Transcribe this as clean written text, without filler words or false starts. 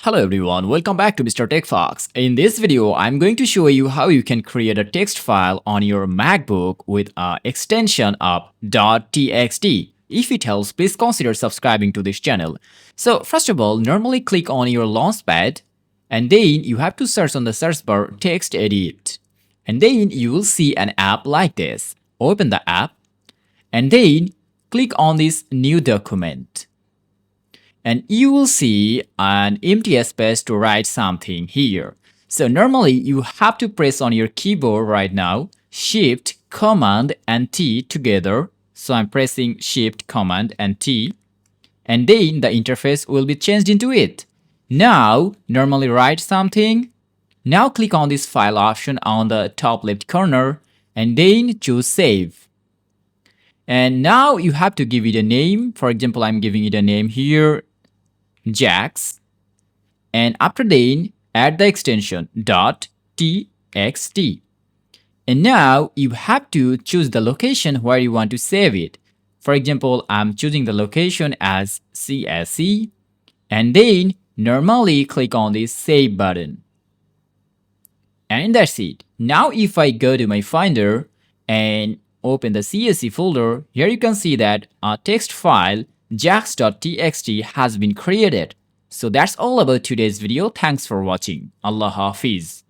Hello everyone, welcome back to Mr. Techfox. In this video, I'm going to show you how you can create a text file on your MacBook with an extension of .txt. If it helps, please consider subscribing to this channel. So first of all, normally click on your launchpad and then you have to search on the search bar text edit. And then you will see an app like this. Open the app and then click on this new document. And you will see an empty space to write something here. So normally you have to press on your keyboard right now, Shift, Command and T together. So I'm pressing Shift, Command and T. And then the interface will be changed into it. Now, normally write something. Now click on this file option on the top left corner and then choose Save. And now you have to give it a name. For example, I'm giving it a name here. Jax, and after then add the extension .txt. And now you have to choose the location where you want to save it. For example, I'm choosing the location as CSE and then normally click on this save button. And that's it. Now if I go to my Finder and open the CSE folder, here you can see that a text file jax.txt has been created. So that's all about today's video. Thanks for watching. Allah Hafiz.